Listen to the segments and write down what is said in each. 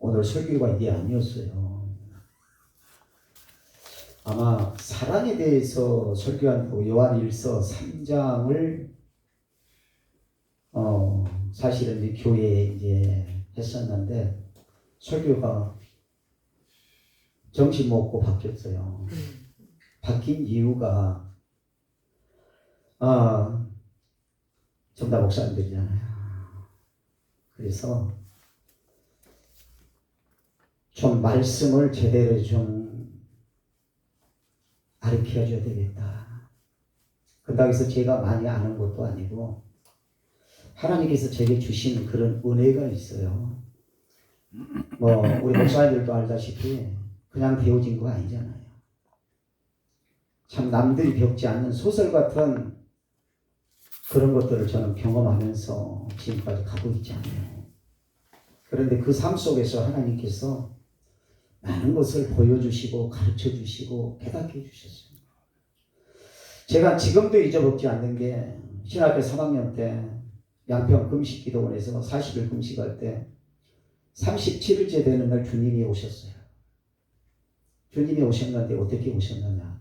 오늘 설교가 이게 아니었어요. 아마 사랑에 대해서 설교한 요한일서 3장을 사실은 이제 교회에 이제 했었는데 설교가 정신 먹고 바뀌었어요. 바뀐 이유가 전부 다 목사님들이잖아요. 그래서 좀 말씀을 제대로 좀 가르쳐줘야 되겠다. 그렇다고 해서 제가 많이 아는 것도 아니고 하나님께서 제게 주신 그런 은혜가 있어요. 우리 목사님들도 알다시피 그냥 배워진 거 아니잖아요. 참 남들이 겪지 않는 소설 같은 그런 것들을 저는 경험하면서 지금까지 가고 있잖아요. 그런데 그 삶 속에서 하나님께서 많은 것을 보여주시고 가르쳐주시고 깨닫게 해주셨어요. 제가 지금도 잊어먹지 않는 게 신학교 3학년 때 양평 금식기도원에서 40일 금식할 때 37일째 되는 날 주님이 오셨어요. 주님이 오셨는데 어떻게 오셨느냐?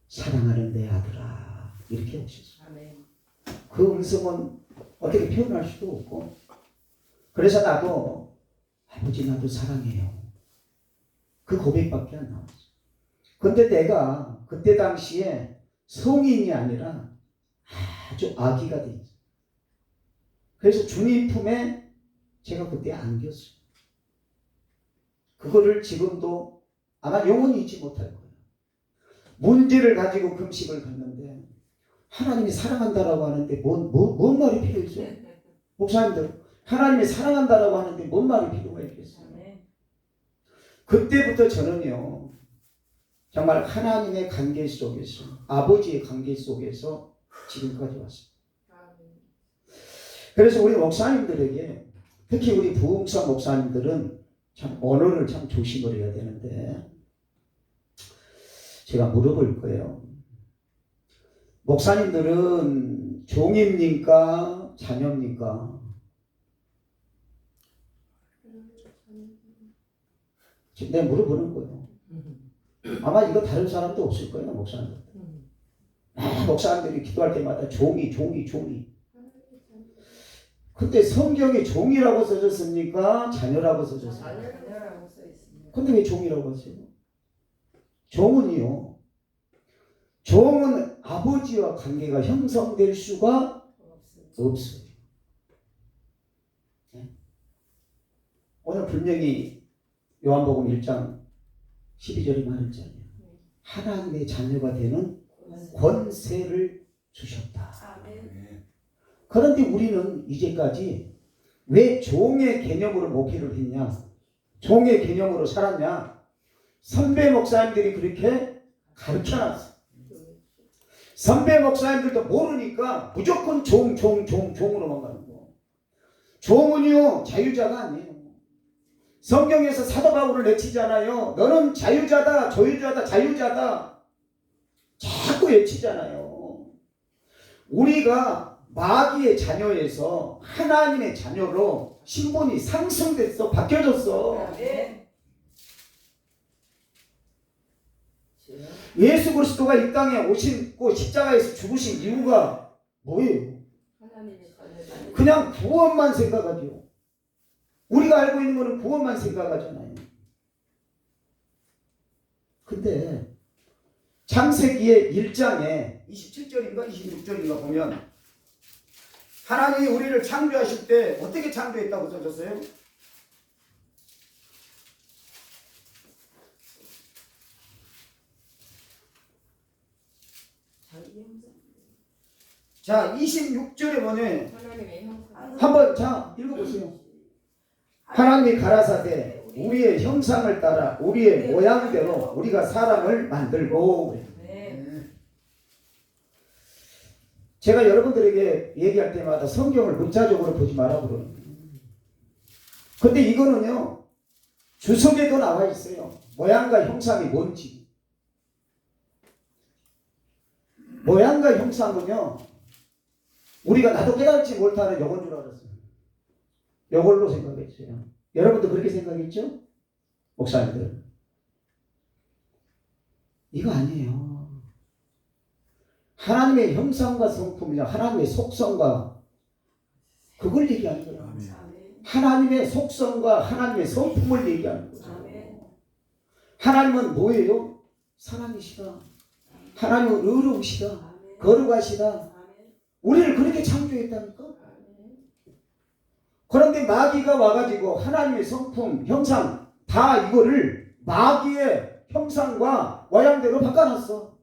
사랑하는 내 아들아 이렇게 오셨어요. 아멘. 그 음성은 어떻게 표현할 수도 없고 그래서 나도 아버지 나도 사랑해요. 그 고백밖에 안 나왔어요. 근데 내가 그때 당시에 성인이 아니라 아주 아기가 돼 있어요. 그래서 주님 품에 제가 그때 안겼어요. 그거를 지금도 아마 영원히 잊지 못할 거예요. 문제를 가지고 금식을 걷는데 하나님이 사랑한다라고 하는데 뭔 말이 필요했어요? 목사님들 하나님이 사랑한다라고 하는데 뭔 말이 필요가 있겠어요? 그때부터 저는요 정말 하나님의 관계 속에서 아버지의 관계 속에서 지금까지 왔어요. 그래서 우리 목사님들에게 특히 우리 부흥사 목사님들은 참 언어를 참 조심을 해야 되는데 제가 물어볼 거예요. 목사님들은 종입니까? 자녀입니까? 지금 내가 물어보는 거예요. 아마 이거 다른 사람도 없을 거예요. 목사님들. 목사님들이 기도할 때마다 종이. 근데 성경에 종이라고 써졌습니까? 자녀라고 써졌습니까? 자녀라고 써 있습니다. 근데 왜 종이라고 하세요? 종은요. 종은 아버지와 관계가 형성될 수가 없어요. 네? 오늘 분명히 요한복음 1장 12절이 말했잖아요. 하나님의 자녀가 되는 권세를 주셨다. 그런데 우리는 이제까지 왜 종의 개념으로 목회를 했냐? 종의 개념으로 살았냐? 선배 목사님들이 그렇게 가르쳐놨어. 선배 목사님들도 모르니까 무조건 종으로만 가는 거. 종은요 자유자가 아니에요. 성경에서 사도 바울을 외치잖아요. 너는 자유자다, 조유자다, 자유자다. 자꾸 외치잖아요. 우리가 마귀의 자녀에서 하나님의 자녀로 신분이 상승됐어. 바뀌어졌어. 예수 그리스도가 이 땅에 오시고 십자가에서 죽으신 이유가 뭐예요? 그냥 구원만 생각하죠. 우리가 알고 있는 거는 구원만 생각하잖아요. 근데 창세기의 1장에 27절인가 26절인가 보면 하나님이 우리를 창조하실 때 어떻게 창조했다고 써졌어요? 자 26절에 보면 한번 자 읽어보세요. 하나님이 가라사대 우리의 형상을 따라 우리의 모양대로 우리가 사람을 만들고. 제가 여러분들에게 얘기할 때마다 성경을 문자적으로 보지 말라고 그러는 거예요. 근데 이거는요 주석에도 나와 있어요. 모양과 형상이 뭔지. 모양과 형상은요 우리가 나도 깨달지 못하는 영어인 줄 알았어요. 이걸로 생각했어요. 여러분도 그렇게 생각했죠? 목사님들. 이거 아니에요. 하나님의 형상과 성품이냐, 하나님의 속성과 그걸 얘기하는 거예요. 하나님의 속성과 하나님의 성품을 얘기하는 거예요. 하나님은 뭐예요? 사랑이시다. 하나님은 의로우시다. 거룩하시다. 우리를 그렇게 창조했다니까. 그런데 마귀가 와가지고 하나님의 성품, 형상 다 이거를 마귀의 형상과 모양대로 바꿔놨어.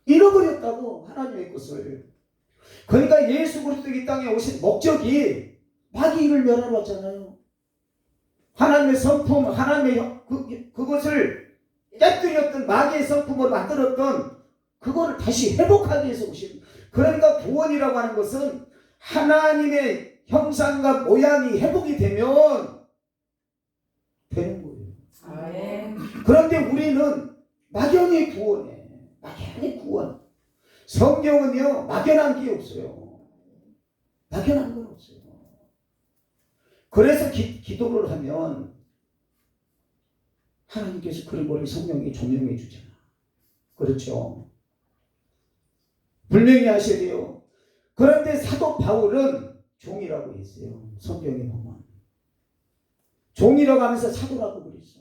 잃어버렸다고 하나님의 것을. 그러니까 예수 그리스도 이 땅에 오신 목적이 마귀를 멸하러 왔잖아요. 하나님의 성품, 하나님의 그것을 깨뜨렸던 마귀의 성품으로 만들었던 그거를 다시 회복하기 위해서 오신. 그러니까 구원이라고 하는 것은 하나님의 형상과 모양이 회복이 되면 되는 거예요. 아멘. 그런데 우리는 막연히 구원해. 막연히 구원. 성경은요 막연한 게 없어요. 막연한 건 없어요. 그래서 기도를 하면 하나님께서 그런 거를 성령이 조명해 주잖아. 그렇죠. 분명히 하셔야 돼요. 그런데 사도 바울은 종이라고 했어요. 성경에 보면 종이라고 하면서 사도라고 그랬어.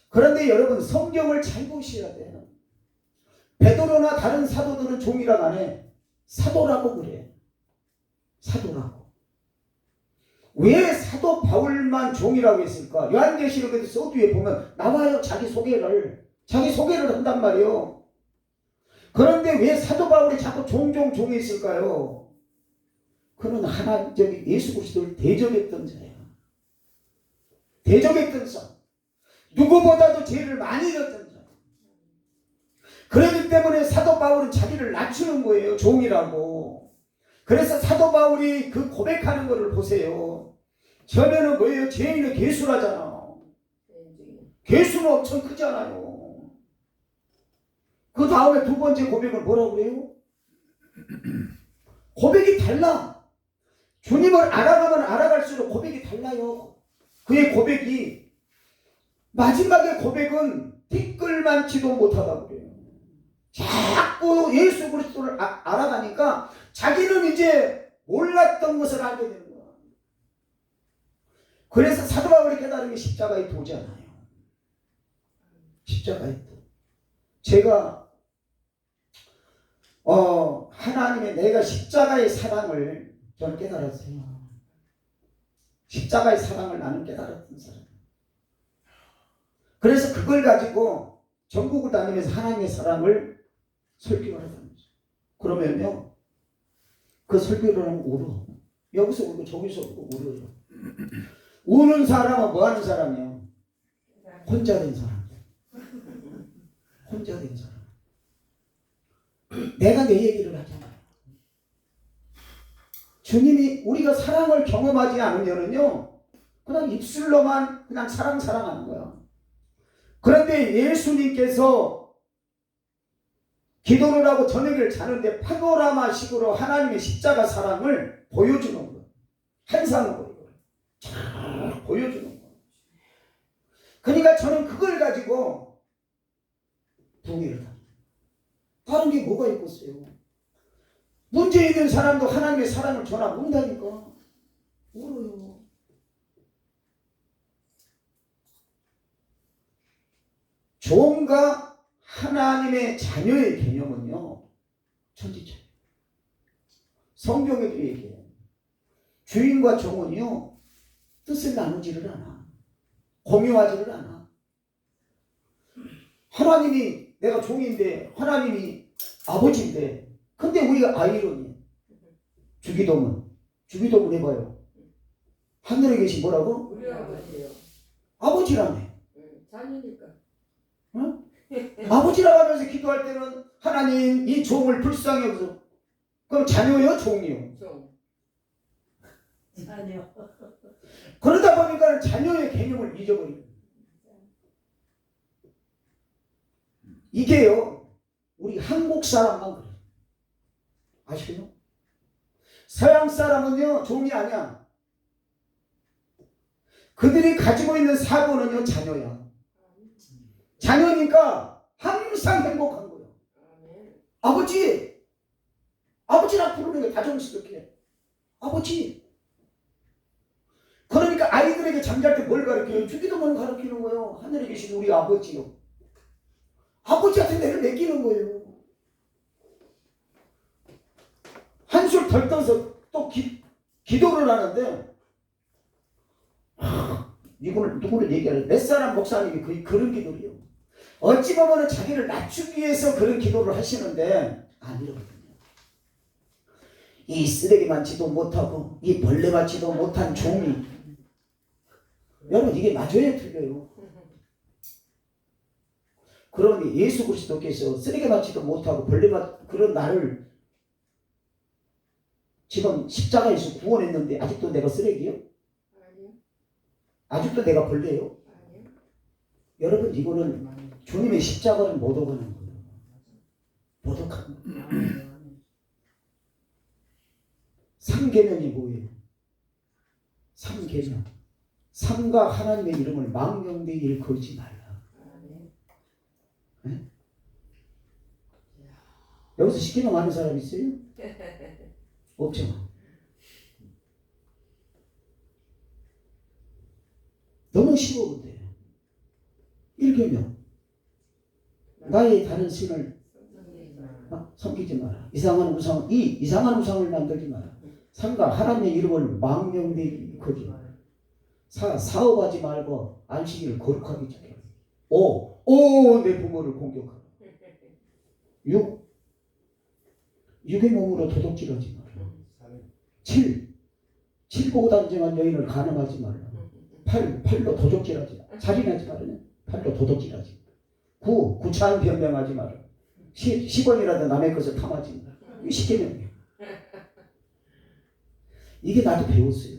그런데 여러분 성경을 잘 보셔야 돼요. 베드로나 다른 사도들은 종이라고 안 해. 사도라고 그래. 사도라고. 왜 사도 바울만 종이라고 했을까? 요한계시록에도 서두에 보면 나와요. 자기 소개를 한단 말이에요. 그런데 왜 사도 바울이 자꾸 종종종이 있을까요? 그는 예수 그리스도를 대적했던 자야. 대적했던 자. 누구보다도 죄를 많이 졌던 자. 그렇기 때문에 사도 바울은 자기를 낮추는 거예요. 종이라고. 그래서 사도 바울이 그 고백하는 것을 보세요. 처음에는 뭐예요? 죄인은 괴수라잖아. 괴수는 엄청 크잖아요. 그 다음에 두 번째 고백은 뭐라고 그래요? 고백이 달라. 주님을 알아가면 알아갈수록 고백이 달라요. 그의 고백이 마지막에 고백은 티끌만치도 못하다고 그래요. 자꾸 예수 그리스도를 알아가니까 자기는 이제 몰랐던 것을 알게 되는 거야. 그래서 사도 바울이 깨달은 게 십자가의 도잖아요. 십자가의 도. 제가 하나님의 내가 십자가의 사랑을 저는 깨달았어요. 십자가의 사랑을 나는 깨달았던 사람. 그래서 그걸 가지고 전국을 다니면서 하나님의 사랑을 설교를 하다면서. 그러면요, 그 설교를 하면 울어. 여기서 울고 저기서 울고 울어요. 우는 사람은 뭐 하는 사람이에요? 혼자 된 사람. 혼자 된 사람. 내가 내 얘기를 하잖아요. 주님이 우리가 사랑을 경험하지 않으면요, 그냥 입술로만 그냥 사랑하는 거야. 그런데 예수님께서 기도를 하고 저녁을 자는데 파노라마식으로 하나님의 십자가 사랑을 보여주는 거예요. 한상으로 쫙 보여주는 거예요. 그러니까 저는 그걸 가지고 동의를 합니다. 다른 게 뭐가 있겠어요? 문제 있는 사람도 하나님의 사랑을 전하 못한다니까. 울어요. 종과 하나님의 자녀의 개념은요, 천지차이예요. 성경에도 얘기해요. 주인과 종은요, 뜻을 나누지를 않아. 공유하지를 않아. 하나님이 내가 종인데 하나님이 아버지인데, 근데 우리가 아이러니 주기도문 해봐요. 하늘에 계신 뭐라고? 우리 아버지요. 아버지라며. 자녀니까. 응? 아버지라고 하면서 기도할 때는 하나님 이 종을 불쌍히 여기서. 그럼 자녀요? 종이요? 종. 자녀. 그러다 보니까 자녀의 개념을 잊어버려요. 이게요, 우리 한국 사람만 그래요. 아시죠? 서양 사람은요, 종이 아니야. 그들이 가지고 있는 사고는요, 자녀야. 자녀니까 항상 행복한 거예요. 아버지라 부르는 게 다정스럽게. 아버지. 그러니까 아이들에게 잠잘 때 뭘 가르쳐요? 주기도문을 가르치는 거예요. 하늘에 계신 우리 아버지요. 아버지한테 내를 맡기는 거예요. 한술 덜 떠서 또 기도를 하는데, 누구를 얘기하는, 몇 사람 목사님이 그런 기도를요. 어찌 보면 자기를 낮추기 위해서 그런 기도를 하시는데, 아니거든요. 이 쓰레기 많지도 못하고, 이 벌레 많지도 못한 종이. 여러분, 이게 맞아요, 틀려요? 그러니 예수 그리스도께서 쓰레기 맞지도 못하고 벌레 맞 그런 나를 지금 십자가에서 구원했는데 아직도 내가 쓰레기요? 아니요. 아직도 내가 벌레요? 아니요. 여러분, 이거는 주님의 십자가를 못 오가는 거예요. 못 오가는 거예요. 삼계명이 뭐예요? 삼계명. 삼가 하나님의 이름을 망령되이 일컬지 말라. 네? 여기서 십계명 아는 사람 있어요? 없죠. 너무 쉬워 근데. 1계명. 나의 다른 신을 섬기지 마라. 이상한 우상을 만들지 마라. 3가 하나님의 이름을 망령되이 일컬지 마라. 4. 사업하지 말고 안식일을 거룩하게 지켜라. 5. 내 부모를 공격하라. 6. 육의 몸으로 도둑질하지 마라. 7. 칠보 단정한 여인을 간음하지 말라. 8. 팔로 도둑질하지 마라. 살인하지 말라. 팔로 도둑질하지 마라. 9. 구차한 변명하지 마라. 10원이라도 남의 것을 탐하지 마라. 이게 10계명이에요. 이게 나도 배웠어요.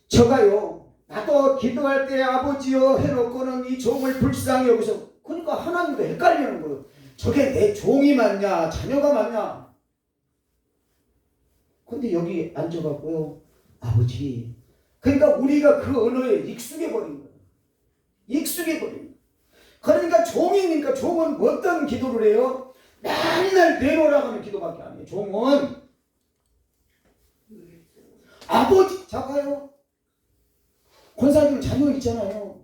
저가요, 나도 기도할 때 아버지여 해놓고는 이 종을 불쌍히 여기서, 그러니까 하나님도 헷갈리는 거예요. 저게 내 종이 맞냐, 자녀가 맞냐. 근데 여기 앉아갖고요, 아버지. 그러니까 우리가 그 언어에 익숙해버린 거예요. 익숙해버린 거예요. 그러니까 종이니까 종은 어떤 기도를 해요? 맨날 내놓으라고 하는 기도밖에 안 해요. 종은 아버지, 작아요. 권사님 자녀 있잖아요.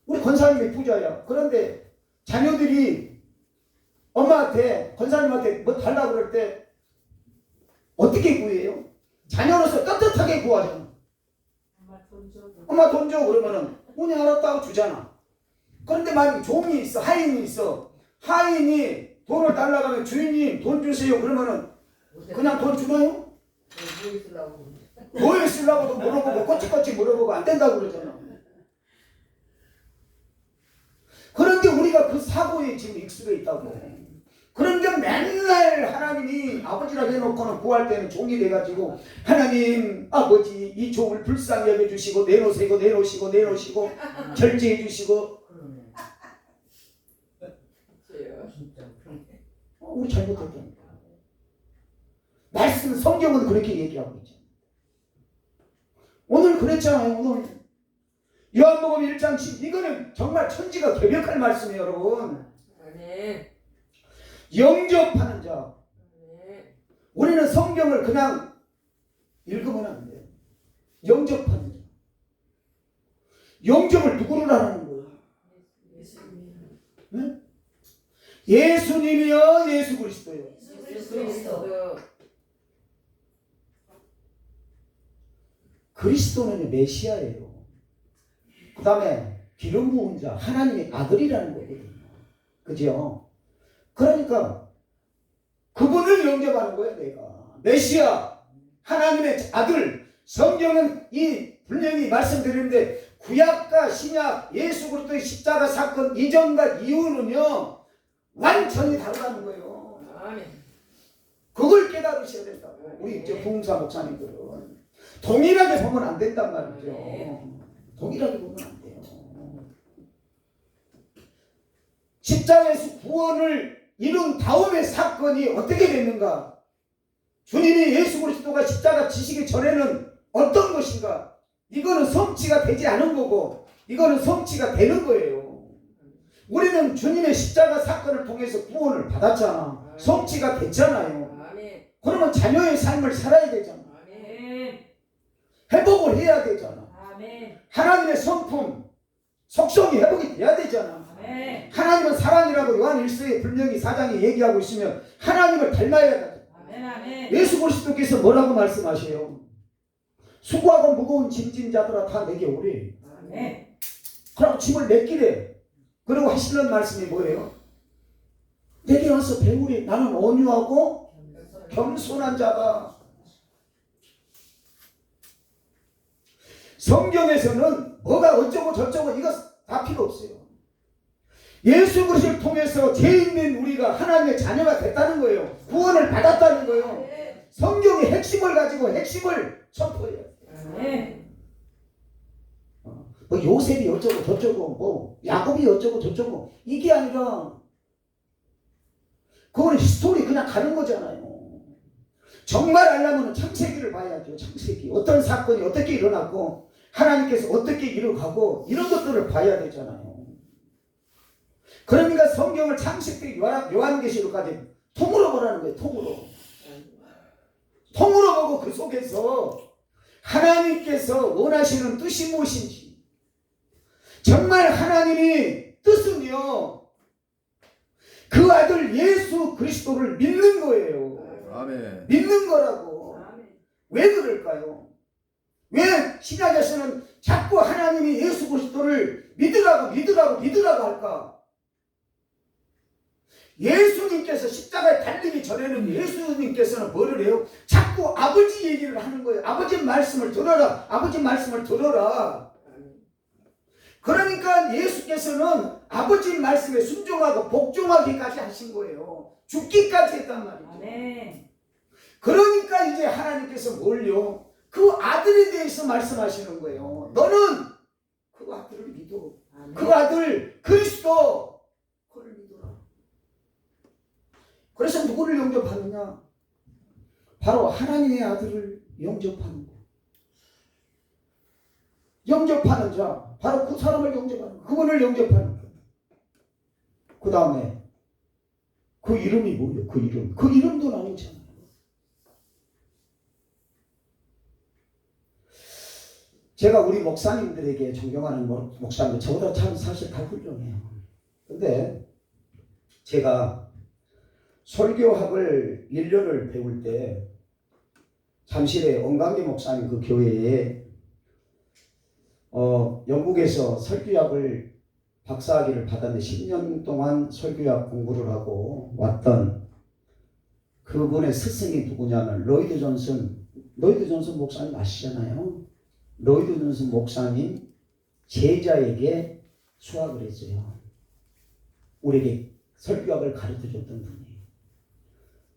우리 권사님이 부자야. 그런데 자녀들이 엄마한테, 권사님한테 뭐 달라고 그럴 때 어떻게 구해요? 자녀로서 떳떳하게 구하잖아. 엄마 돈 줘. 그러면은 운이 알았다고 주잖아. 그런데 만약 종이 있어, 하인이 있어. 하인이 돈을 달라고 하면 주인님 돈 주세요. 그러면은 그냥 돈 주나요? 뭐에 쓰려고도 물어보고 꼬치꼬치 물어보고 안 된다고 그러잖아. 그런데 우리가 그 사고에 지금 익숙해 있다고. 그런데 맨날 하나님이 아버지라고 해놓고는 구할 때는 종이 돼가지고, 하나님 아버지 이 종을 불쌍히 여겨주시고 내놓으시고 결제해 주시고. 우리 잘못했다니까. 말씀 성경은 그렇게 얘기하고 있죠. 오늘 그랬잖아요. 오늘 요한복음 1장 10, 이거는 정말 천지가 개벽할 말씀이에요, 여러분. 영접하는 자. 우리는 성경을 그냥 읽으면 안 돼요. 영접하는 자. 영접을 누구를 하라는 거예요? 네? 예수님이요, 예수 그리스도요. 그리스도는 메시아예요. 그 다음에 기름 부은 자, 하나님의 아들이라는 거거든요. 그죠? 그러니까 그분을 영접하는 거예요, 내가. 메시아, 하나님의 아들. 성경은 이 분명히 말씀드리는데, 구약과 신약, 예수 그리스도의 십자가 사건 이전과 이후는요, 완전히 다르다는 거예요. 그걸 깨달으셔야 된다고. 우리 이제 부흥사 목사님들은 동일하게 보면 안 된단 말이죠. 동일하게 보면 안 돼요. 십자가에서 구원을 이룬 다음의 사건이 어떻게 됐는가? 주님이 예수 그리스도가 십자가 지시기 전에는 어떤 것인가? 이거는 성취가 되지 않은 거고 이거는 성취가 되는 거예요. 우리는 주님의 십자가 사건을 통해서 구원을 받았잖아. 성취가 됐잖아요. 아멘. 그러면 자녀의 삶을 살아야 되잖아. 아멘. 회복을 해야 되잖아. 아멘. 하나님의 성품, 속성이 회복이 돼야 되잖아. 아멘. 하나님은 사랑이라고 요한 1서에 분명히 4장에 얘기하고 있으면 하나님을 닮아야 돼. 아멘. 아멘. 예수 그리스도께서 뭐라고 말씀하세요? 수고하고 무거운 짐진 자들아 다 내게 오리. 아멘. 그럼 짐을 맡기래. 그리고 하시는 말씀이 뭐예요? 내게 와서 배우리. 나는 온유하고 겸손한 자다. 성경에서는 뭐가 어쩌고 저쩌고 이거 다 필요 없어요. 예수 그리스도를 통해서 죄 있는 우리가 하나님의 자녀가 됐다는 거예요. 구원을 받았다는 거예요. 성경의 핵심을 가지고 핵심을 선포해요. 아멘. 뭐 요셉이 어쩌고 저쩌고 뭐 야곱이 어쩌고 저쩌고 이게 아니라 그거는 스토리 그냥 가는 거잖아요. 정말 알려면 창세기를 봐야죠. 창세기 어떤 사건이 어떻게 일어났고 하나님께서 어떻게 이루어가고 이런 것들을 봐야 되잖아요. 그러니까 성경을 창세기 요한계시록까지 통으로 보라는 거예요. 통으로 보고 그 속에서 하나님께서 원하시는 뜻이 무엇인지 정말 하나님이 뜻은요 그 아들 예수 그리스도를 믿는 거예요. 아멘. 믿는 거라고. 아멘. 왜 그럴까요? 왜 신약에서는 자꾸 하나님이 예수 그리스도를 믿으라고 할까? 예수님께서 십자가에 달리기 전에는 예수님께서는 뭐를 해요? 자꾸 아버지 얘기를 하는 거예요. 아버지 말씀을 들어라. 아버지 말씀을 들어라. 그러니까 예수께서는 아버지 말씀에 순종하고 복종하기까지 하신 거예요. 죽기까지 했단 말이죠. 아멘. 그러니까 이제 하나님께서 뭘요? 그 아들에 대해서 말씀하시는 거예요. 너는 그 아들을 믿어. 아멘. 그 아들 그리스도 그를 믿어라. 그래서 누구를 영접하느냐? 바로 하나님의 아들을 영접하는 거. 영접하는 자, 바로 그 사람을 영접하는 거. 그분을 영접하는 거. 그 다음에 그 이름이 뭐예요? 그 이름. 그 이름도 나오잖아요. 제가 우리 목사님들에게 존경하는 목사님들 저보다 참 사실 다 훌륭해요. 근데 제가 설교학을 1년을 배울 때 잠실의 원광기 목사님 그 교회에 영국에서 설교학을 박사학위를 받았는데 10년 동안 설교학 공부를 하고 왔던 그분의 스승이 누구냐면 로이드 존슨 목사님 아시잖아요. 로이드 존슨 목사님 제자에게 수학을 했어요. 우리에게 설교학을 가르쳐줬던 분이에요.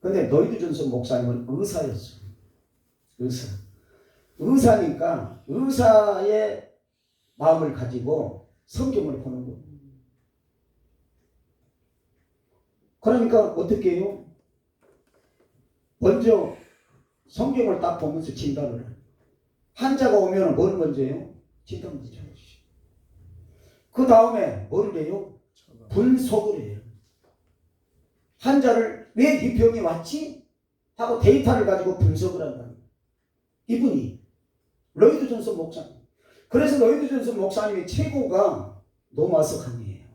근데 로이드 존슨 목사님은 의사였어요. 의사니까 의사의 마음을 가지고 성경을 보는 거예요. 그러니까 어떻게 해요? 먼저 성경을 딱 보면서 진단을 해요. 환자가 오면 뭘 먼저 해요? 진단 먼저 해요. 그 다음에 뭐를 해요? 분석을 해요. 환자를 왜 이 병이 왔지? 하고 데이터를 가지고 분석을 한다. 이분이 로이드 존슨 목사님. 그래서 로이드 존슨 목사님의 최고가 노마서 강의예요.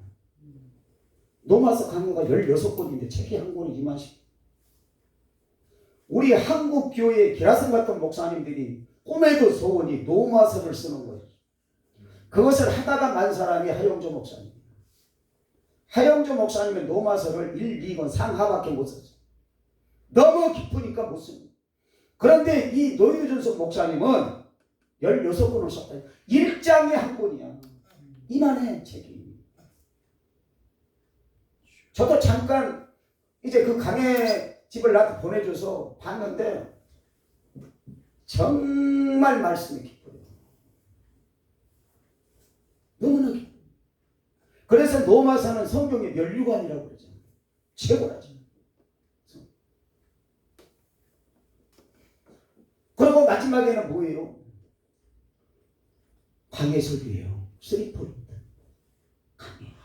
노마서 강의가 16권인데 책이 한 권이 2만씩. 우리 한국 교회 기라성 같은 목사님들이 꿈에도 소원이 노마서를 쓰는 거예요. 그것을 하다가 난 사람이 하영조 목사님. 하영조 목사님은 노마서를 1, 2권 상하밖에 못 썼어요. 너무 깊으니까 못 씁니다. 그런데 이 로이드 존슨 목사님은 16권을 썼다. 1장에 한 권이야. 이만해 책이. 저도 잠깐 이제 그 강의 집을 나한테 보내줘서 봤는데 정말 말씀이 깊어요. 너무나 깊어요. 그래서 노마서는 성경의 면류관이라고 그러죠. 최고라죠. 그리고 마지막에는 뭐예요? 강의 설교예요. 3포인트. 강의.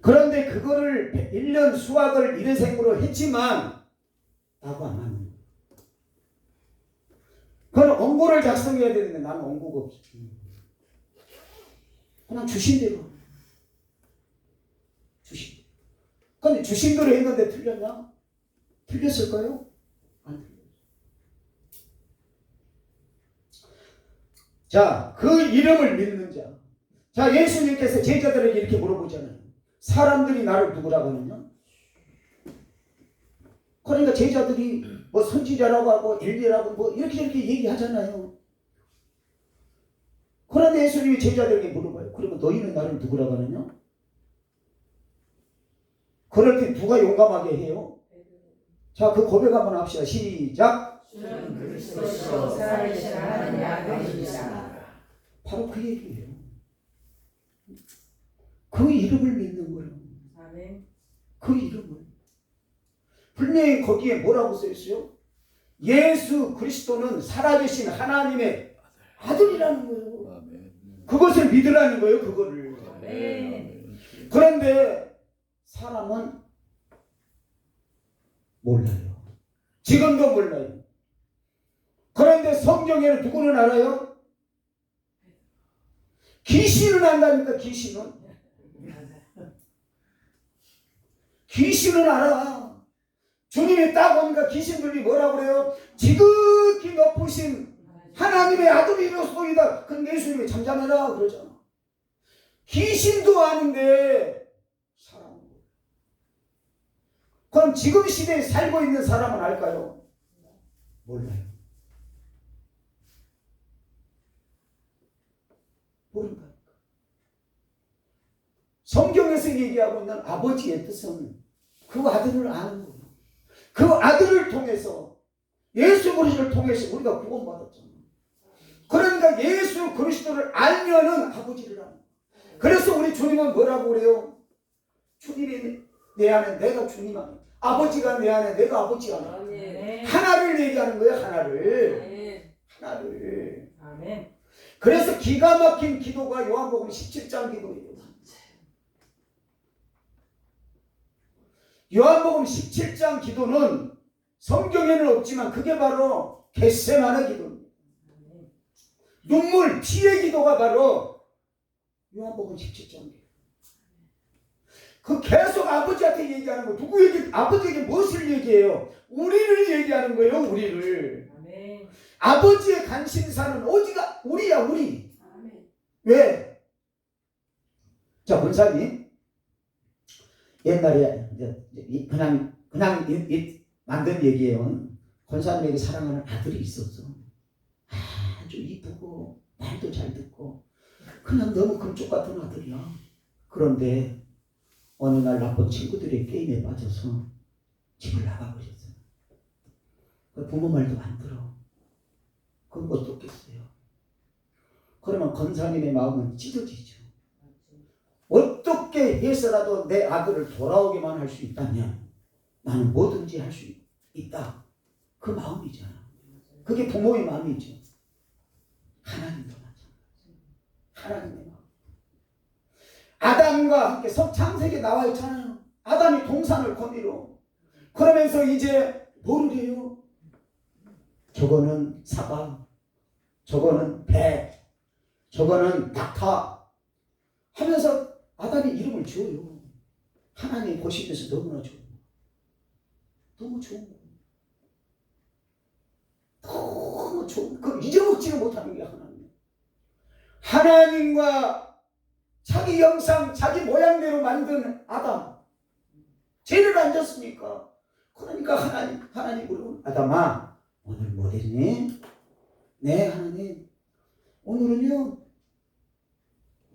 그런데 그거를 1년 수학을 일회생으로 했지만 나하고 안 맞는 거예요. 그건 원고를 작성해야 되는데 나는 원고가 없어. 그냥 주신 대로. 주신 대로. 근데 주신 대로 했는데 틀렸나? 틀렸을까요? 안 틀렸어요. 자, 그 이름을 믿는 자. 자, 예수님께서 제자들에게 이렇게 물어보잖아요. 사람들이 나를 누구라고 하느냐? 그러니까 제자들이 뭐 선지자라고 하고 엘리야라고 뭐 이렇게 저렇게 얘기하잖아요. 그런데 예수님이 제자들에게 물어봐요. 그리고 너희는 나를 누구라고 하느냐? 그럴 때 누가 용감하게 해요? 자, 그 고백 한번 합시다. 시작. 주는 그리스도시요 살아계신 하나님의 아들이시다. 바로 그 얘기예요. 그 이름을 믿는 거예요. 아멘. 그 이름을. 분명히 거기에 뭐라고 써있어요? 예수 그리스도는 살아계신 하나님의 아들이라는 거예요. 그것을 믿으라는 거예요. 그거를. 아멘. 그런데 사람은 몰라요. 지금도 몰라요. 그런데 성경에는 누구는 알아요? 귀신은 안다니까. 귀신은 알아. 주님이 딱 오니까 귀신들이 뭐라고 그래요? 지극히 높으신 하나님의 아들이로소이다. 그럼 예수님이 잠잠해라 그러잖아. 귀신도 아는데 사람은 그럼 지금 시대에 살고 있는 사람은 알까요? 몰라요. 모른다니까. 성경에서 얘기하고 있는 아버지의 뜻은 그 아들을 아는 거예요. 그 아들을 통해서 예수 그리스도를 통해서 우리가 구원받았잖아요. 그러니까 예수 그리스도를 알면은 아버지를 아는 거예요. 그래서 우리 주님은 뭐라고 그래요? 주님이 내 안에 내가 주님 안에, 아버지가 내 안에 내가 아버지 안에. 아멘. 하나를 얘기하는 거예요. 하나를. 아멘. 하나를. 아멘. 그래서 기가 막힌 기도가 요한복음 17장 기도예요. 요한복음 17장 기도는 성경에는 없지만 그게 바로 겟세마네 기도입니다. 눈물, 피의 기도가 바로 요한복음 17장 기도. 그 계속 아버지한테 얘기하는 거. 누구에게, 아버지에게 무엇을 얘기해요? 우리를 얘기하는 거예요. 우리를. 아멘. 아버지의 간신사는 오지가 우리야. 우리. 아멘. 왜? 자, 권사님, 옛날에 그냥 만든 얘기예요. 권사님에게 사랑하는 아들이 있었어. 아주 이쁘고 말도 잘 듣고 그냥 너무 금쪽 같은 아들이야. 그런데 어느 날 나쁜 친구들의 게임에 빠져서 집을 나가버렸어요. 부모 말도 안 들어. 그건 어떻겠어요? 그러면 권사님의 마음은 찢어지죠. 어떻게 해서라도 내 아들을 돌아오게만 할 수 있다면 나는 뭐든지 할 수 있다. 그 마음이잖아. 그게 부모의 마음이죠. 하나님도 마찬가지. 하나님의 마음. 아담과 함께 창세기에 나와 있잖아요. 아담이 동산을 거미로. 그러면서 이제 뭐를 해요? 저거는 사과, 저거는 배, 저거는 낙타 하면서 아담이 이름을 지어요. 하나님 보시면서 너무나 좋은 거. 너무 좋은 거. 너무 좋은 거. 잊어먹지는 못하는 게 하나님. 하나님과 자기 형상, 자기 모양대로 만든 아담. 죄를 안 졌습니까? 그러니까 하나님으로 아담아, 오늘 뭐 했니? 네, 하나님. 오늘은요,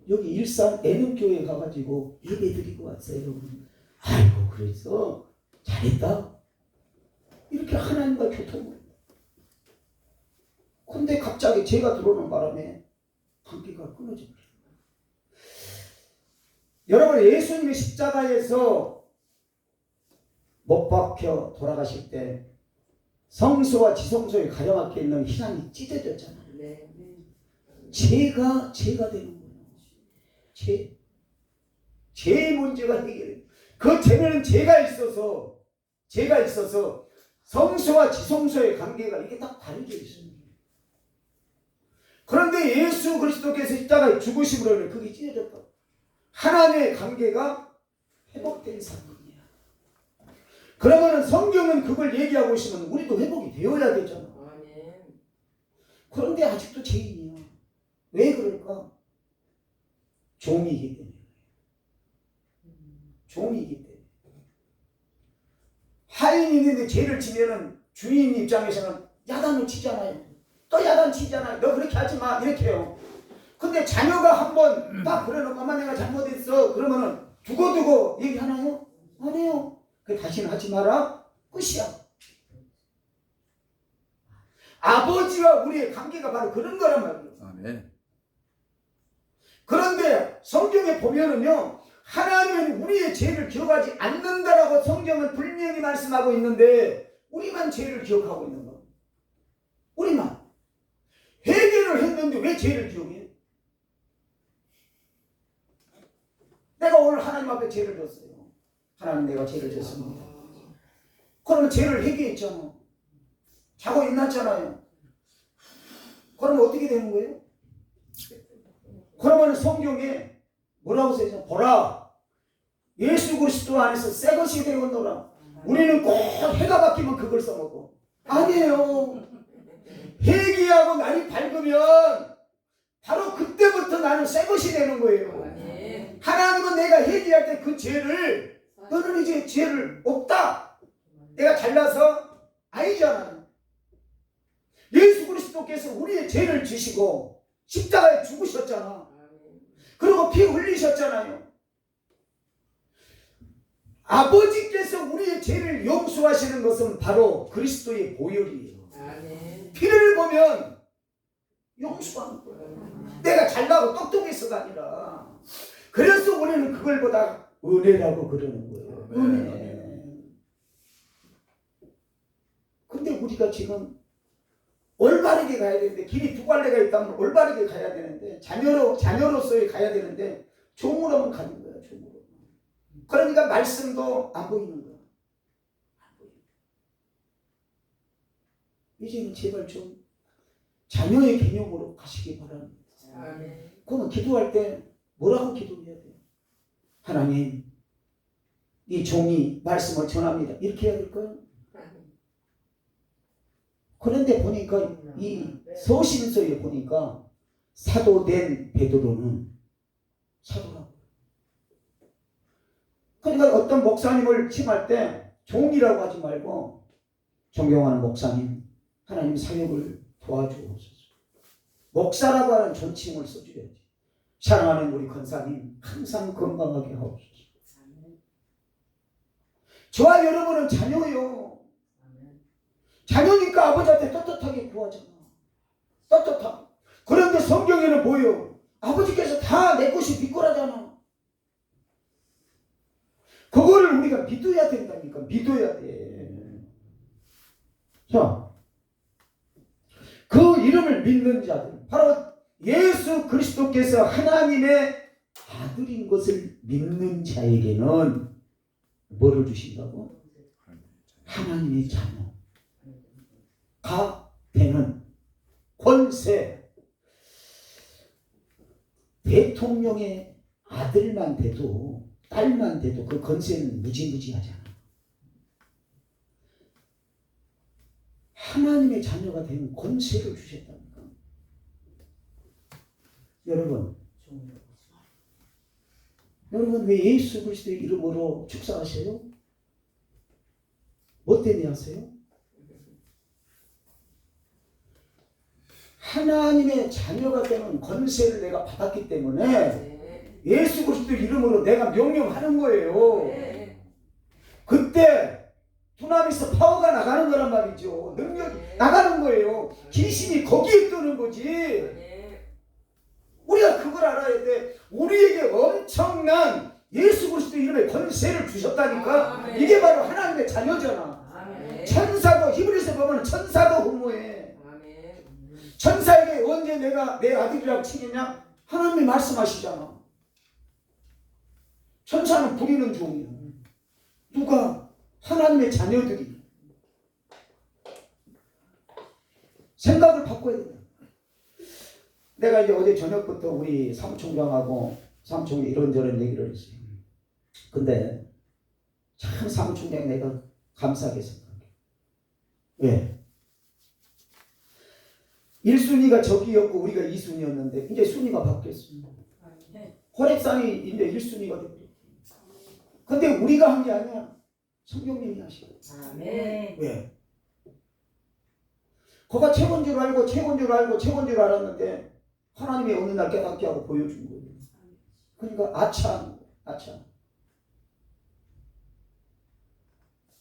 여기 일산 애능교회 가가지고 예배 드리고 왔어요. 아이고, 그래서 잘했다. 이렇게 하나님과 교통을. 근데 갑자기 제가 들어오는 바람에 관계가 끊어져 버려요. 여러분, 예수님의 십자가에서 못 박혀 돌아가실 때 성소와 지성소에 가려막혀 있는 휘장이 찢어졌잖아요. 제가 되는 거예요. 제 문제가 해결해요. 그 죄는 제가 있어서 성소와 지성소의 관계가 이게 딱 다르게 있습니다. 그런데 예수 그리스도께서 십자가에 죽으심으로 그게 찢어졌다. 하나님의 관계가 회복된 사건이야. 그러면 성경은 그걸 얘기하고 있으면 우리도 회복이 되어야 되잖아. 그런데 아직도 죄인이야. 왜 그럴까? 종이기 때문에. 종이기 때문에. 하인이 있는데 죄를 지면은 주인 입장에서는 야단을 치잖아요. 또 야단 치잖아요. 너 그렇게 하지 마. 이렇게 해요. 근데 자녀가 한번 딱 그래놓고 엄마 내가 잘못했어. 그러면은 두고두고 얘기하나요? 안 해요. 그 다시는 하지 마라. 끝이야. 아버지와 우리의 관계가 바로 그런 거란 말이에요. 아멘. 그런데 성경에 보면은요, 하나님은 우리의 죄를 기억하지 않는다라고 성경은 분명히 말씀하고 있는데 우리만 죄를 기억하고 있는 거예요. 우리만. 회개를 했는데 왜 죄를 기억해? 내가 오늘 하나님 앞에 죄를 졌어요. 하나님 내가 죄를 졌습니다. 그러면 죄를 회개했잖아. 자고 일어났잖아요. 그러면 어떻게 되는 거예요? 그러면 성경에 뭐라고 써있어? 보라, 예수 그리스도 안에서 새 것이 되었노라. 우리는 꼭 해가 바뀌면 그걸 써먹고. 아니에요. 회개하고 날이 밝으면 바로 그때부터 나는 새 것이 되는 거예요. 하나님은 내가 회개할 때 그 죄를, 너는 이제 죄를 없다, 내가 잘나서 아니잖아요. 예수 그리스도께서 우리의 죄를 지시고 십자가에 죽으셨잖아. 그리고 피 흘리셨잖아요. 아버지께서 우리의 죄를 용서하시는 것은 바로 그리스도의 보혈이에요. 피를 보면 용서하는 거예요. 내가 잘나고 똑똑해서가 아니라. 그래서 우리는 그걸 보다 은혜라고 그러는 거예요. 은혜. 근데 우리가 지금 올바르게 가야 되는데, 길이 두 갈래가 있다면 올바르게 가야 되는데, 자녀로서의 가야 되는데 종으로만 가는 거야. 종으로. 그러니까 말씀도 안 보이는 거야. 안 보여. 이제는 제발 좀 자녀의 개념으로 가시기 바랍니다. 그러면 기도할 때 뭐라고 기도해야 돼요? 하나님, 이 종이 말씀을 전합니다. 이렇게 해야 될까요? 그런데 보니까 이 서신서에 보니까 사도된 베드로는 사도라고. 그러니까 어떤 목사님을 칭할 때 종이라고 하지 말고 존경하는 목사님, 하나님 사역을 도와주옵소서. 목사라고 하는 존칭을 써줘야지. 사랑하는 우리 권사님 항상 건강하게 하옵소서. 저와 여러분은 자녀요. 자녀니까 아버지한테 떳떳하게 구하잖아. 떳떳하게. 그런데 성경에는 뭐예요? 아버지께서 다 내 것이 비꼬라잖아. 그거를 우리가 믿어야 된다니까. 믿어야 돼. 자, 그 이름을 믿는 자들, 바로 예수 그리스도께서 하나님의 아들인 것을 믿는 자에게는 뭐를 주신다고? 하나님의 자녀가 되는 권세. 대통령의 아들만 돼도 딸만 돼도 그 권세는 무지무지하잖아. 하나님의 자녀가 되는 권세를 주셨다니까. 여러분 왜 예수 그리스도의 이름으로 축사하세요? 뭐 때문에 하세요? 하나님의 자녀가 되는 권세를 내가 받았기 때문에 예수 그리스도 이름으로 내가 명령하는 거예요. 그때 두나미에서 파워가 나가는 거란 말이죠. 능력이 나가는 거예요. 귀신이 거기에 뜨는 거지. 우리가 그걸 알아야 돼. 우리에게 엄청난 예수 그리스도 이름의 권세를 주셨다니까. 이게 바로 하나님의 자녀잖아. 천사도, 히브리서 보면 천사도 흠모해. 천사에게 언제 내가 내 아들이라고 치겠냐? 하나님이 말씀하시잖아. 천사는 부리는 종이야. 누가? 하나님의 자녀들이. 생각을 바꿔야 된다. 내가 이제 어제 저녁부터 우리 사무총장하고 사무총장이 이런저런 얘기를 했어요. 근데 참 사무총장 내가 감사하게 생각해. 왜? 1순위가 저기였고 우리가 2순위였는데 이제 순위가 바뀌었습니다. 호랩산이 이제 1순위가 됐고. 근데 우리가 한 게 아니야. 성경님이 하시고. 아멘. 왜? 그가 최고인 줄 알고 최고인 줄 알고 최고인 줄 알았는데 하나님이 어느 날 깨닫게 하고 보여준 거예요. 그러니까 아차.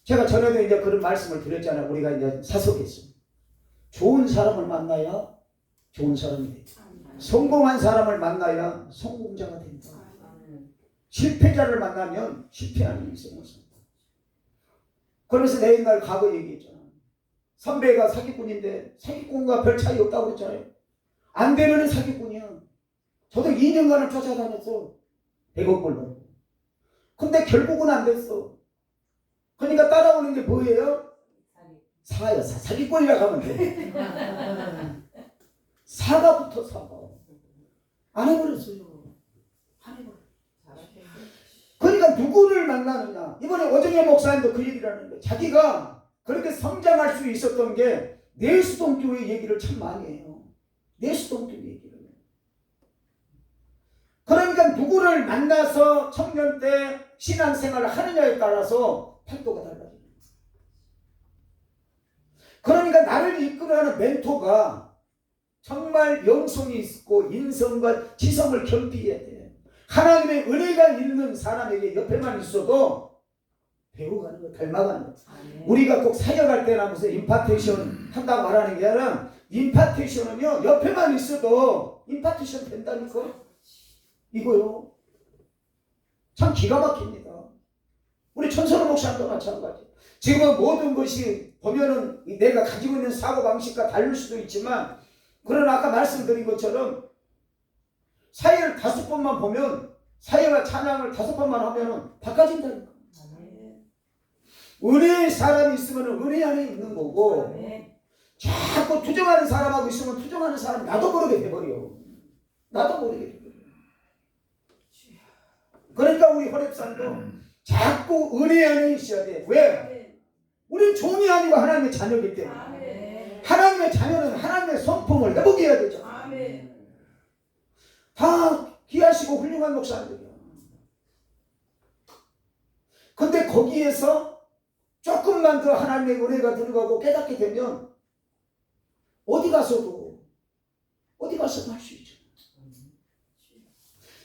제가 전에도 이제 그런 말씀을 드렸잖아요. 우리가 이제 사석에서 좋은 사람을 만나야 좋은 사람이 돼. 성공한 사람을 만나야 성공자가 된다. 실패자를 만나면 실패하는 인생을 산다. 그러면서 내 옛날 과거 얘기했잖아. 선배가 사기꾼인데 사기꾼과 별 차이 없다고 그랬잖아요. 안 되면 사기꾼이야. 저도 2년간을 쫓아다녔어. 100억 벌고. 근데 결국은 안 됐어. 그러니까 따라오는 게 뭐예요? 사야. 사기꾼이라고 하면 돼. 사가 붙어 사가. 안 해버렸어요. 그러니까 누구를 만나느냐. 이번에 오정혜 목사님도 그 얘기를 하는데 자기가 그렇게 성장할 수 있었던 게 내수동교회 얘기를 참 많이 해요. 내수동교회 얘기를. 그러니까 누구를 만나서 청년 때 신앙생활을 하느냐에 따라서態도가 달라져요. 그러니까 나를 이끌어가는 멘토가 정말 영성이 있고 인성과 지성을 겸비해야 돼. 하나님의 은혜가 있는 사람에게 옆에만 있어도 배워가는 거, 닮아가는 거. 우리가 꼭 사역할 때나 무슨 임파테이션 한다고 말하는 게 아니라 임파테이션은요 옆에만 있어도 임파테이션 된다니까. 이거요. 참 기가 막힙니다. 우리 천선호 목사님도 마찬가지. 지금은 모든 것이 보면은 내가 가지고 있는 사고방식과 다를 수도 있지만 그러나 아까 말씀드린 것처럼 사회를 5번만 보면 사회와 찬양을 5번만 하면은 바꿔진다니까. 은혜의 사람이 있으면 은혜 안에 있는 거고 자꾸 투정하는 사람하고 있으면 투정하는 사람 나도 모르게 돼버려. 나도 모르게 돼버려. 그러니까 우리 호랩산도 자꾸 은혜 안에 있어야 돼. 왜? 우리는 종이 아니고 하나님의 자녀이기 때문에. 하나님의 자녀는 하나님의 성품을 회복해야 되잖아. 다 귀하시고 훌륭한 목사님들이야. 근데 거기에서 조금만 더 하나님의 은혜가 들어가고 깨닫게 되면 어디 가서도 할 수 있죠.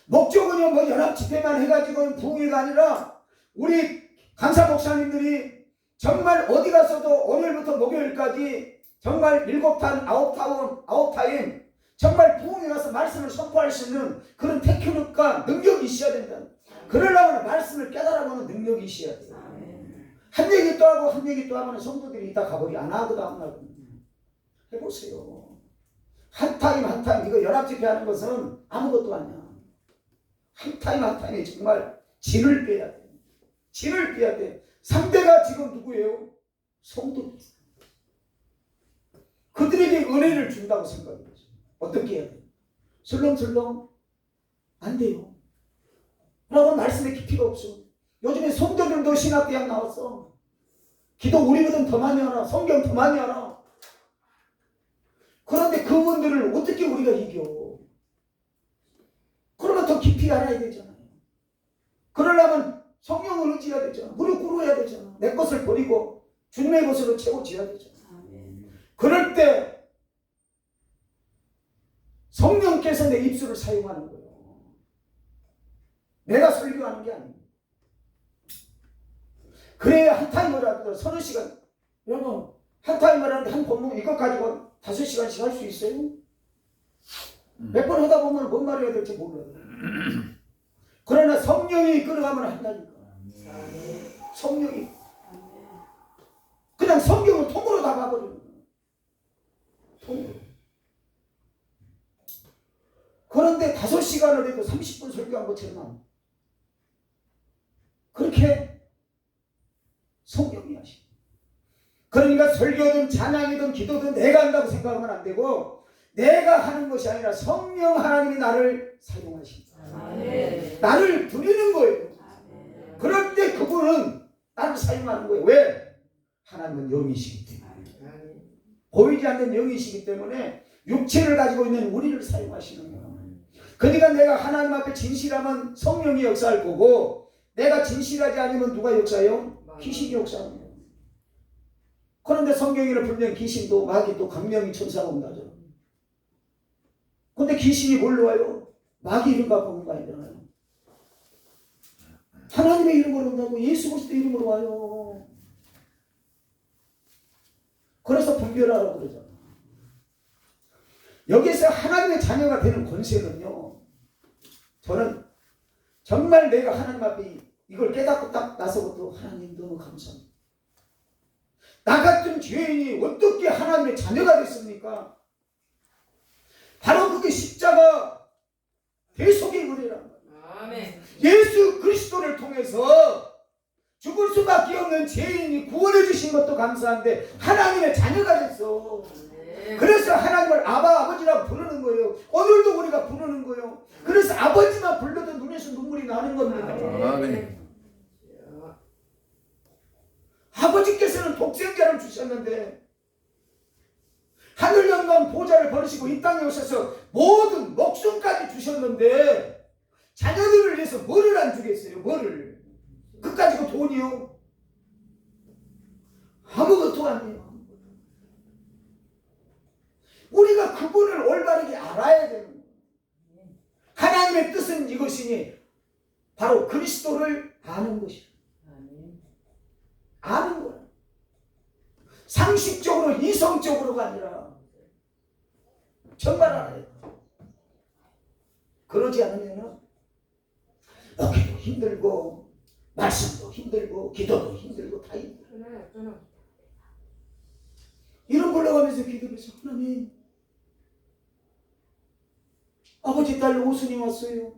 목적은요 뭐 연합 집회만 해가지고 부흥회가 아니라 우리 강사 목사님들이 정말 어디 가서도 월요일부터 목요일까지 정말 7탄 9타임 정말 부흥회 가서 말씀을 선포할 수 있는 그런 테크닉과 능력이 있어야 된다. 그러려면 말씀을 깨달아보는 능력이 있어야 돼요. 한 얘기 또 하고 한 얘기 또 하면 성도들이 이따 가버리 안 하고 다음날 해보세요. 한 타임 이거 연합집회 하는 것은 아무것도 아니야. 한 타임에 정말 진을 빼야 돼. 진을 빼야 돼. 상대가 지금 누구예요? 성도들. 그들에게 은혜를 준다고 생각해요. 어떻게 해야 돼요? 슬렁슬렁 안 돼요. 그러고 말씀에 깊이가 없어. 요즘에 성도들도 신학대학 나왔어. 기도 우리보다 더 많이 하나, 성경 더 많이 하나. 그런데 그분들을 어떻게 우리가 이겨? 그러면 더 깊이 알아야 되잖아요. 그러려면 성령을 의지해야 되잖아. 무릎 꿇어야 되잖아. 내 것을 버리고 주님의 것으로 채워져야 되잖아. 그럴 때 성령께서 내 입술을 사용하는 거예요. 내가 설교하는 게 아니에요. 그래야 한 타임을 하더라도 30시간. 여러분 한 타임을 하는데 한 본문 이것 가지고 5시간씩 할 수 있어요? 몇 번 하다 보면 뭔 말을 해야 될지 몰라요. 그러나 성령이 이끌어가면 한다니까. 성령이 그냥 성경을 통으로 다 봐버리는 거예요. 통으로. 그런데 5시간을 해도 30분 설교한 것처럼 그렇게 성경이 하시. 그러니까 설교든 찬양이든 기도든 내가 한다고 생각하면 안 되고 내가 하는 것이 아니라 성령 하나님이 나를 사용하신다. 나를 부리는 거예요. 그럴 때 그분은 나를 사용하는 거예요. 왜? 하나님은 영이시기 때문에. 보이지 않는 영이시기 때문에 육체를 가지고 있는 우리를 사용하시는 거예요. 그러니까 내가 하나님 앞에 진실하면 성령이 역사할 거고 내가 진실하지 않으면 누가 역사해요? 귀신이 역사하는 거예요. 그런데 성경에는 분명 귀신도 마귀도 강령이 천사가 온다죠. 근데 귀신이 뭘로 와요? 마귀 이름 갖고 오는 거 아니잖아요. 하나님의 이름으로 온다고. 예수 그리스도 이름으로 와요. 그래서 분별하라고 그러잖아. 여기서 하나님의 자녀가 되는 권세는요, 저는 정말 내가 하나님 앞에 이걸 깨닫고 딱 나서부터 하나님 너무 감사합니다. 나 같은 죄인이 어떻게 하나님의 자녀가 됐습니까? 바로 그게 십자가 대속의 은혜란 말이에요. 예수 그리스도를 통해서 죽을 수밖에 없는 죄인이 구원해 주신 것도 감사한데 하나님의 자녀가 됐어. 그래서 하나님을 아버지라고 부르는 거예요. 오늘도 우리가 부르는 거예요. 그래서 아버지만 불러도 눈에서 눈물이 나는 겁니다. 아버지께서는 독생자를 주셨는데 하늘 영광 보좌를 버리시고 이 땅에 오셔서 모든 목숨까지 주셨는데 자녀들을 위해서 뭐를 안 주겠어요? 뭐를? 그까지 그 돈이요? 아무것도 아니에요. 우리가 그분을 올바르게 알아야 되는 거예요. 하나님의 뜻은 이것이니 바로 그리스도를 아는 것이에요. 아는 거예요. 상식적으로 이성적으로가 아니라 정말 알아야 돼요. 그러지 않으면 먹기도 힘들고 말씀도 힘들고 기도도 힘들고 다 힘들어요. 이런 걸러가면서 기도해서 하나님 아버지 딸 오순이 왔어요.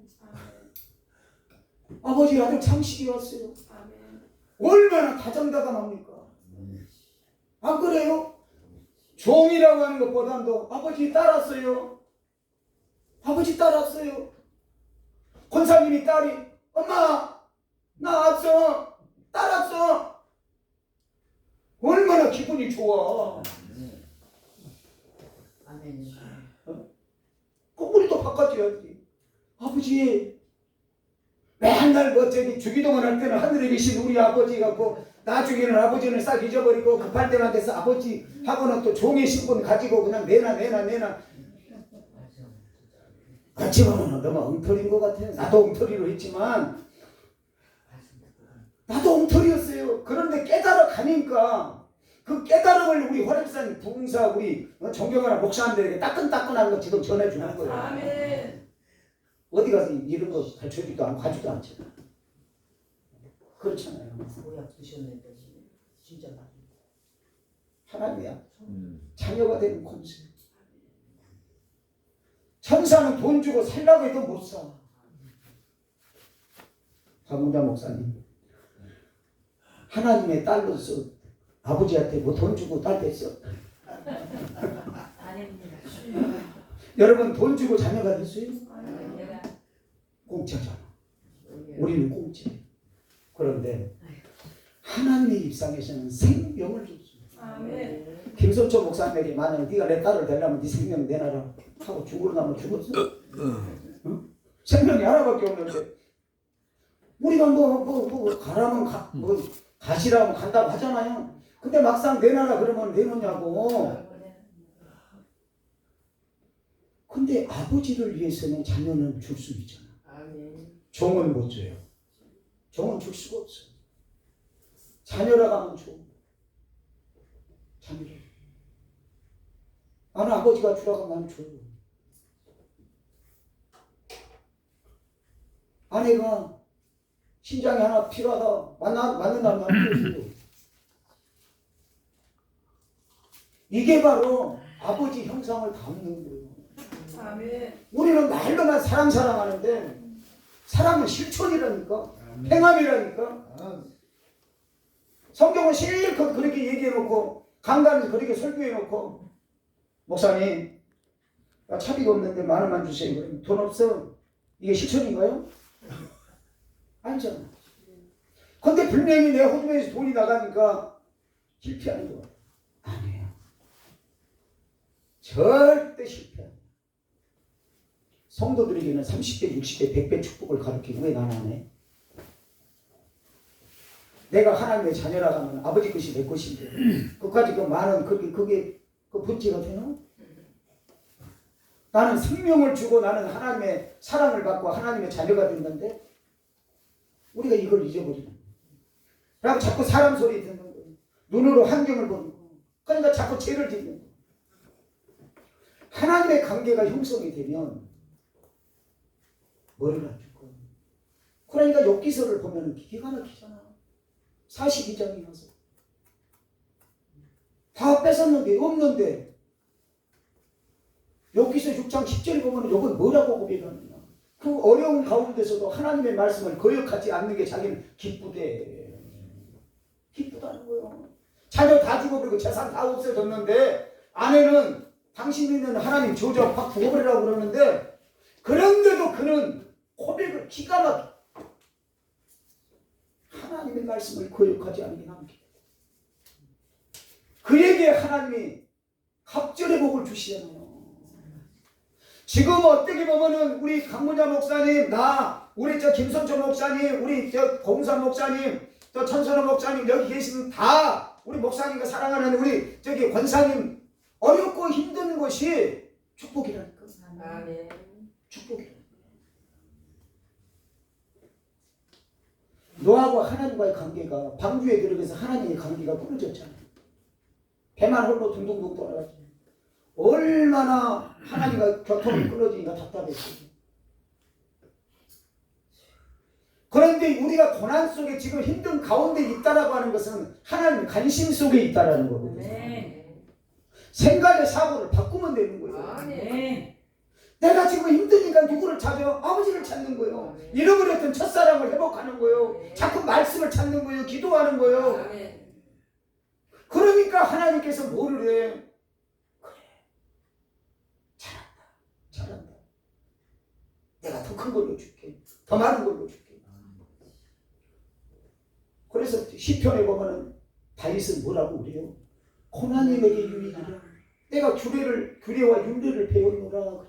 아버지 아들 창식이 왔어요. 얼마나 다정다감합니까? 안 그래요? 종이라고 하는 것보다도 아버지 따랐어요. 아버지 따랐어요. 권사님이 딸이 엄마 나 왔어. 따랐어. 얼마나 기분이 좋아. 우리도 바꿔줘야지. 아버지 맨날 뭐 저기 주기도문 할 때는 하늘에 계신 우리 아버지 같고 나중에는 아버지는 싹 잊어버리고 급할 때만 돼서 아버지 하고는 또 종의 신분 가지고 그냥 내나 같이 보면 너무 엉터리인 것 같아요. 나도 엉터리로 했지만 나도 엉터리였어요. 그런데 깨달아 가니까 그 깨달음을 우리 화력산 부흥사 우리 존경하는 목사님들에게 따끈따끈한 거 지금 전해주는 거예요. 아멘. 어디 가서 이런 거 가르쳐주지도 않고 가지도 않잖아요. 그렇잖아요. 뭐야 드셨는데 진짜 많이. 하나님이야. 자녀가 되는 권세. 천사는 돈 주고 살라고 해도 못 사. 박문자 목사님. 하나님의 딸로서 아버지한테 뭐 돈 주고 딸 됐어. 아닙니다. 여러분 돈 주고 자녀가 됐어요? 아닙니다. 공짜잖아. 우리는 공짜. 그런데 하나님의 입장에서는 생명을 줬습니다. 아멘. 김선초 목사님에게 만약에 네가 내 딸을 되려면 네 생명 내놔라 하고 죽으러 나면 죽었어? 응? 생명이 하나밖에 없는데 우리가 뭐 가라면 가시라면 간다고 하잖아요. 근데 막상 내놔라 그러면 내놓냐고. 근데 아버지를 위해서는 자녀는 줄 수 있잖아. 종은 못 줘요. 종은 줄 수가 없어. 자녀라고 하면 줘. 자녀라. 나는 아버지가 주라고 하면 나는 줘요. 아내가 신장이 하나 필요하다. 맞는다면 나는 줘요. 이게 바로 아버지 형상을 담는 거예요. 아멘. 우리는 말로만 사랑하는데 사랑은 실천이라니까. 행함이라니까. 성경은 실컷 그렇게 얘기해놓고 강단에서 그렇게 설교해놓고 목사님 나 차비가 없는데 10,000원만 주세요. 그러면 돈 없어. 이게 실천인가요? 아니잖아. 근데 분명히 내 호주머니에서 돈이 나가니까 실패하는 거야. 아니에요. 절대 실패. 성도들에게는 30배, 60배, 100배 축복을 가르치고 왜 난 안 해? 내가 하나님의 자녀라 하면 아버지 것이 내 것인데 그까지 그 많은 그게 그 분지가 되나? 나는 생명을 주고 나는 하나님의 사랑을 받고 하나님의 자녀가 됐는데 우리가 이걸 잊어버리는 거예요. 그리고 자꾸 사람 소리 듣는 거예요. 눈으로 환경을 보는 거예요. 그러니까 자꾸 죄를 짓는 거예요. 하나님의 관계가 형성이 되면 머리를 안 줄거예요. 그러니까 욥기서를 보면 기가 막히잖아. 42장이 나서 다 뺏었는데 없는데 욥기서 6장 10절에 보면 욥은 뭐라고 고백하느냐. 그 어려운 가운데서도 하나님의 말씀을 거역하지 않는 게 자기는 기쁘대. 기쁘다는 거예요. 자녀 다 죽어버리고 재산 다 없어졌는데 아내는 당신 있는 하나님 저주하고 확 죽어버리라고 그러는데 그런데도 그는 고백을 기가 막혀. 하나님의 말씀을 거역하지 않게 남기다. 그에게 하나님이 갑절의 복을 주시잖아요. 지금 어떻게 보면은 우리 강문자 목사님, 나, 우리 김선초 목사님, 우리 공산 목사님, 또 천선호 목사님 여기 계시는 다 우리 목사님과 사랑하는 우리 권사님 어렵고 힘든 것이 축복이라니까. 아멘. 축복이라니까. 노아하고 하나님과의 관계가 방주에 들어가서 하나님의 관계가 끊어졌잖아요. 배만 홀로 둥둥둥 돌아가죠. 얼마나 하나님과 교통이 끊어지니까 답답했어요. 그런데 우리가 고난 속에 지금 힘든 가운데 있다라고 하는 것은 하나님 관심 속에 있다라는 거거든요. 네. 생각의 사고를 바꾸면 되는 거예요. 아멘. 내가 지금 힘드니까 누구를 찾아요? 아버지를 찾는 거예요. 잃어버렸던 첫사랑을 회복하는 거예요. 자꾸 말씀을 찾는 거예요. 기도하는 거예요. 아멘. 그러니까 하나님께서 뭐를 해? 그래, 잘한다. 내가 더 큰 걸로 줄게. 더 많은 걸로 줄게. 그래서 시편에 보면은 다윗은 뭐라고 그래요? 고난님에게 유익이라. 내가 규례와 윤례를 배웠노라.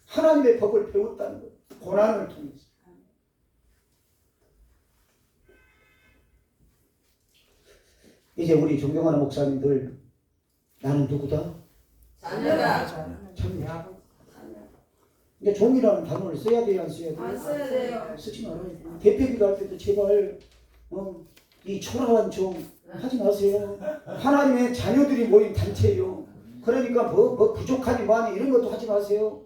하나님의 법을 배웠다는 거예요. 고난을 통해서. 이제 우리 존경하는 목사님들, 나는 누구다? 자녀다. 자녀. 이제 종이라는 단어를 써야 돼요, 안 써야 돼요? 안 써야 돼요. 쓰지 말아야 돼요. 대표기도 할 때도 제발 이 초라한 종 하지 마세요. 하나님의 자녀들이 모인 단체예요. 그러니까 뭐 부족하니 뭐하니 이런 것도 하지 마세요.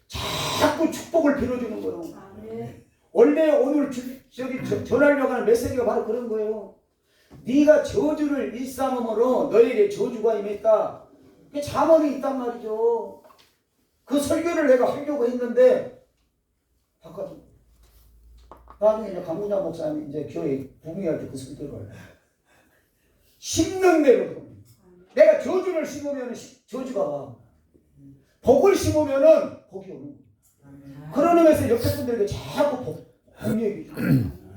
자꾸 축복을 빌어주는 거예요. 아멘. 원래 오늘 전하려고 하는 메시지가 바로 그런 거예요. 네가 저주를 일삼음으로 너에게 저주가 임했다. 그게 잠언이 있단 말이죠. 그 설교를 내가 하려고 했는데 바꿔줘. 나중에 이제 강문자 목사님 이제 교회 부흥할 때 그 설교를 심는 대로 내가 저주를 심으면 저주가 와. 복을 심으면은 복이 오는 거예요. 그런 의미에서 옆에 분들에게 자꾸 복 얘기해 줘.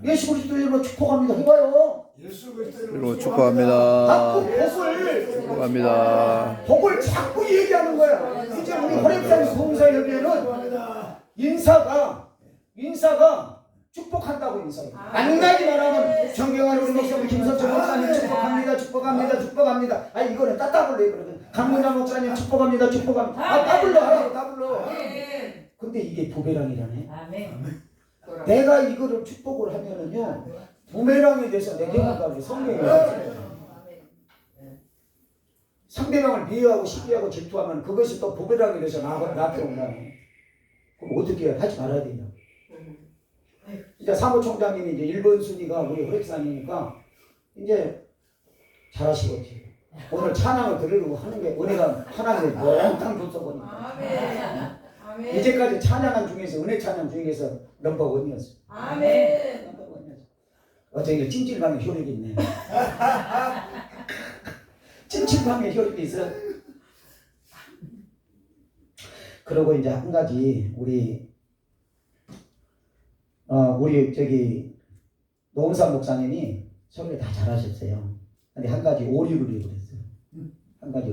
예수 그리스도로 축복합니다. 해봐요. 예수 그리스도로 자꾸 축복합니다. 복을 축복합니다. 복을 자꾸 얘기하는 거야. 이제 우리 호랩산 봉사 여기에는 인사가 축복한다고 인사해. 만나기만 하면 존경하는 우리 목사님 김선철 목사님 축복합니다. 아 이거는 따따블로 해거든. 강문자 목사님 축복합니다. 아 따블로 하라고 따블로. 아멘. 근데 이게 부메랑이라네. 아멘. 내가 이거를 축복을 하면은요 부메랑이 돼서 내게 온다고 성경에 나와요. 상대방을 미워하고 시기하고 질투하면 그것이 또 부메랑이 돼서 나한테 온다네. 그럼 어떻게 해야 하지 말아야 되냐. 이제 사무총장님이 이제 1번 순위가 우리 호랩산이니까 이제 잘하시겠지. 오늘 찬양을 드리려고 하는 게 은혜가 하나님의 몽땅 줬어보니까. 아멘. 아멘. 이제까지 찬양한 중에서 은혜 찬양 중에서 넘버 원이었어. 아멘. 넘버 원이었어. 어제 찜질방에 효력이 있네. 찜질방에 효력이 있어. 그리고 이제 한 가지 우리 저기 노은삼 목사님이 설교 다 잘하셨어요. 근데 한 가지 오류를 그랬어요. 한 가지